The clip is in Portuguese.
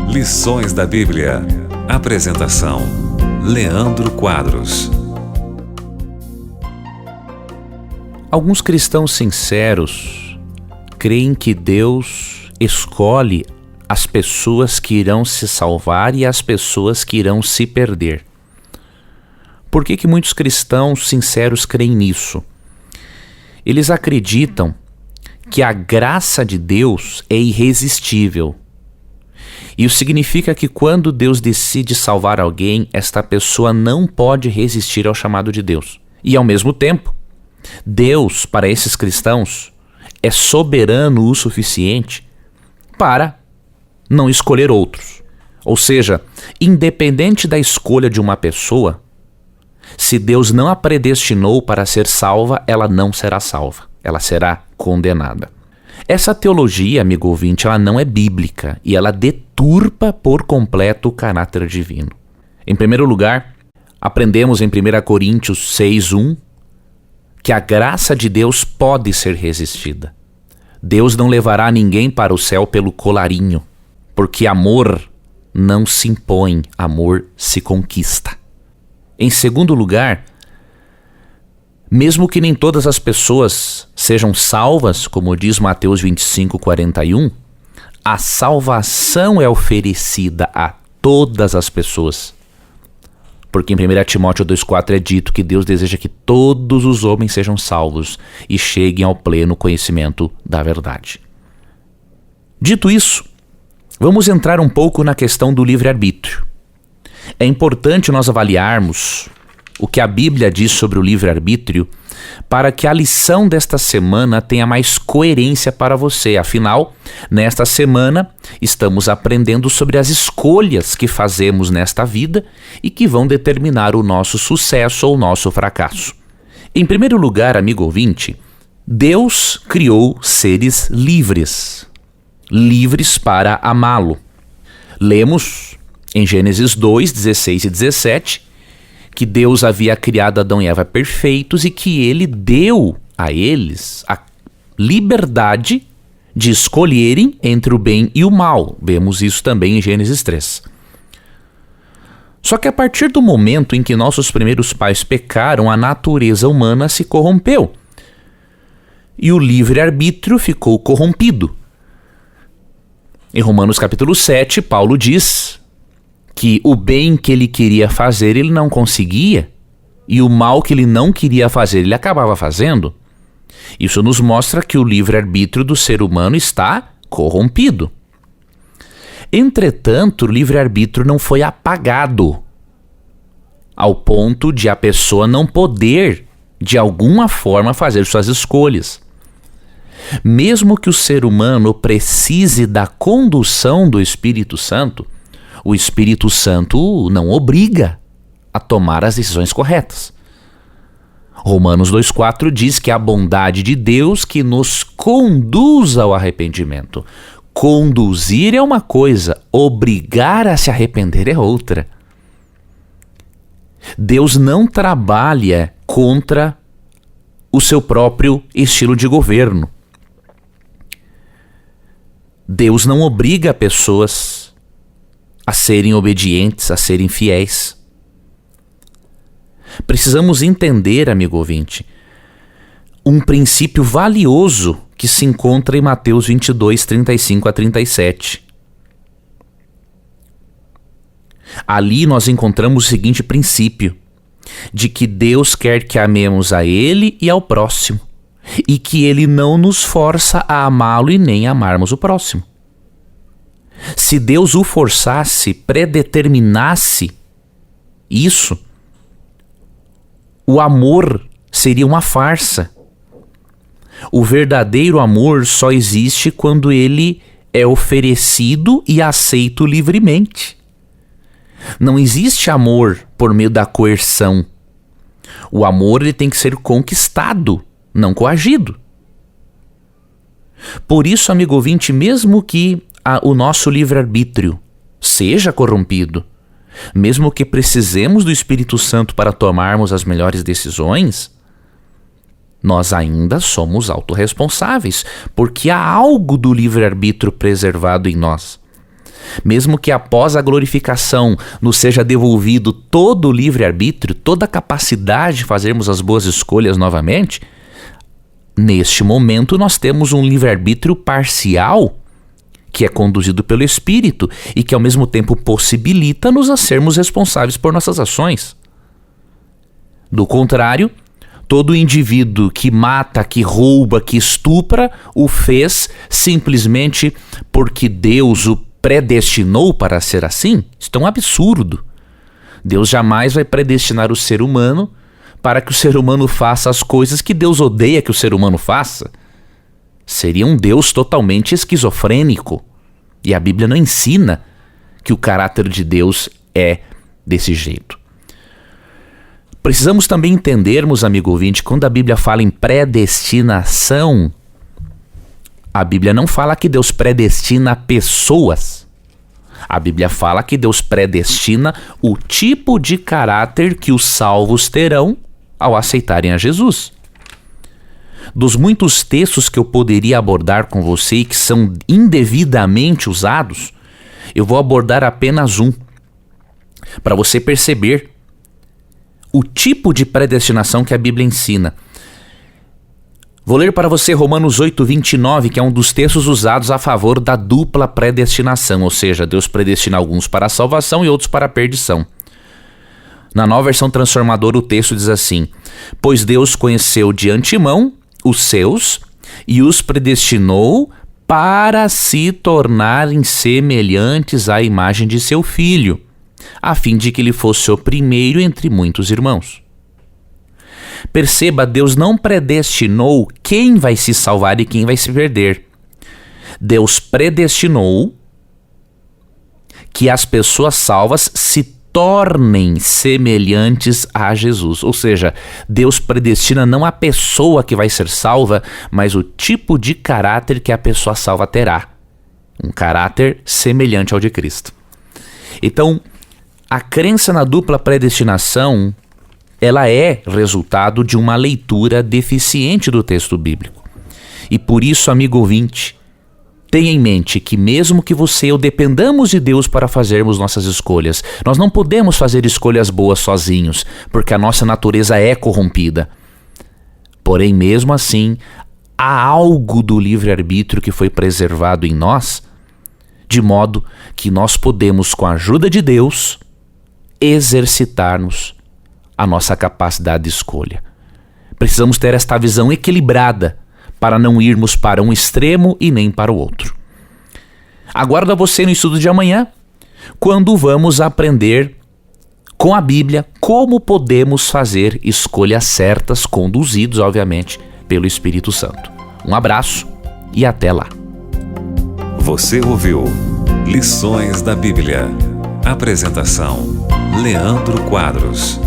Lições da Bíblia. Apresentação: Leandro Quadros. Alguns cristãos sinceros creem que Deus escolhe as pessoas que irão se salvar e as pessoas que irão se perder. Por que muitos cristãos sinceros creem nisso? Eles acreditam que a graça de Deus é irresistível. Isso significa que quando Deus decide salvar alguém, esta pessoa não pode resistir ao chamado de Deus. E ao mesmo tempo, Deus, para esses cristãos, é soberano o suficiente para não escolher outros. Ou seja, independente da escolha de uma pessoa, se Deus não a predestinou para ser salva, ela não será salva. Ela será condenada. Essa teologia, amigo ouvinte, ela não é bíblica e ela deturpa por completo o caráter divino. Em primeiro lugar, aprendemos em 1 Coríntios 6:1 que a graça de Deus pode ser resistida. Deus não levará ninguém para o céu pelo colarinho, porque amor não se impõe, amor se conquista. Em segundo lugar, mesmo que nem todas as pessoas sejam salvas, como diz Mateus 25:41, a salvação é oferecida a todas as pessoas. Porque em 1 Timóteo 2,4 é dito que Deus deseja que todos os homens sejam salvos e cheguem ao pleno conhecimento da verdade. Dito isso, vamos entrar um pouco na questão do livre-arbítrio. É importante nós avaliarmos o que a Bíblia diz sobre o livre-arbítrio para que a lição desta semana tenha mais coerência para você. Afinal, nesta semana estamos aprendendo sobre as escolhas que fazemos nesta vida e que vão determinar o nosso sucesso ou o nosso fracasso. Em primeiro lugar, amigo ouvinte, Deus criou seres livres para amá-lo. Lemos em Gênesis 2, 16 e 17, que Deus havia criado Adão e Eva perfeitos e que ele deu a eles a liberdade de escolherem entre o bem e o mal. Vemos isso também em Gênesis 3. Só que a partir do momento em que nossos primeiros pais pecaram, a natureza humana se corrompeu e o livre-arbítrio ficou corrompido. Em Romanos capítulo 7, Paulo diz que o bem que ele queria fazer ele não conseguia e o mal que ele não queria fazer ele acabava fazendo. Isso nos mostra que o livre-arbítrio do ser humano está corrompido. Entretanto, o livre-arbítrio não foi apagado ao ponto de a pessoa não poder, de alguma forma, fazer suas escolhas. Mesmo que o ser humano precise da condução do Espírito Santo, o Espírito Santo não obriga a tomar as decisões corretas. Romanos 2,4 diz que é a bondade de Deus que nos conduz ao arrependimento. Conduzir é uma coisa, obrigar a se arrepender é outra. Deus não trabalha contra o seu próprio estilo de governo. Deus não obriga pessoas a serem obedientes, a serem fiéis. Precisamos entender, amigo ouvinte, um princípio valioso que se encontra em Mateus 22, 35 a 37. Ali nós encontramos o seguinte princípio, de que Deus quer que amemos a Ele e ao próximo, e que Ele não nos força a amá-lo e nem amarmos o próximo. Se Deus o forçasse, predeterminasse isso, o amor seria uma farsa. O verdadeiro amor só existe quando ele é oferecido e aceito livremente. Não existe amor por meio da coerção. O amor ele tem que ser conquistado, não coagido. Por isso, amigo ouvinte, mesmo que o nosso livre-arbítrio seja corrompido, mesmo que precisemos do Espírito Santo para tomarmos as melhores decisões, nós ainda somos autorresponsáveis, porque há algo do livre-arbítrio preservado em nós. Mesmo que após a glorificação nos seja devolvido todo o livre-arbítrio, toda a capacidade de fazermos as boas escolhas novamente, neste momento nós temos um livre-arbítrio parcial, que é conduzido pelo Espírito e que ao mesmo tempo possibilita-nos a sermos responsáveis por nossas ações. Do contrário, todo indivíduo que mata, que rouba, que estupra, o fez simplesmente porque Deus o predestinou para ser assim? Isso é um absurdo. Deus jamais vai predestinar o ser humano para que o ser humano faça as coisas que Deus odeia que o ser humano faça. Seria um Deus totalmente esquizofrênico. E a Bíblia não ensina que o caráter de Deus é desse jeito. Precisamos também entendermos, amigo ouvinte, quando a Bíblia fala em predestinação, a Bíblia não fala que Deus predestina pessoas. A Bíblia fala que Deus predestina o tipo de caráter que os salvos terão ao aceitarem a Jesus. Dos muitos textos que eu poderia abordar com você e que são indevidamente usados, eu vou abordar apenas um, para você perceber o tipo de predestinação que a Bíblia ensina. Vou ler para você Romanos 8:29, que é um dos textos usados a favor da dupla predestinação, ou seja, Deus predestina alguns para a salvação e outros para a perdição. Na Nova Versão Transformadora, o texto diz assim: pois Deus conheceu de antemão os seus e os predestinou para se tornarem semelhantes à imagem de seu Filho, a fim de que ele fosse o primeiro entre muitos irmãos. Perceba, Deus não predestinou quem vai se salvar e quem vai se perder. Deus predestinou que as pessoas salvas se tornem semelhantes a Jesus. Ou seja, Deus predestina não a pessoa que vai ser salva, mas o tipo de caráter que a pessoa salva terá. Um caráter semelhante ao de Cristo. Então, a crença na dupla predestinação, ela é resultado de uma leitura deficiente do texto bíblico. E por isso, amigo ouvinte, tenha em mente que mesmo que você e eu dependamos de Deus para fazermos nossas escolhas, nós não podemos fazer escolhas boas sozinhos, porque a nossa natureza é corrompida. Porém, mesmo assim, há algo do livre-arbítrio que foi preservado em nós, de modo que nós podemos, com a ajuda de Deus, exercitar-nos a nossa capacidade de escolha. Precisamos ter esta visão equilibrada para não irmos para um extremo e nem para o outro. Aguardo a você no estudo de amanhã, quando vamos aprender com a Bíblia como podemos fazer escolhas certas, conduzidos, obviamente, pelo Espírito Santo. Um abraço e até lá. Você ouviu Lições da Bíblia. Apresentação: Leandro Quadros.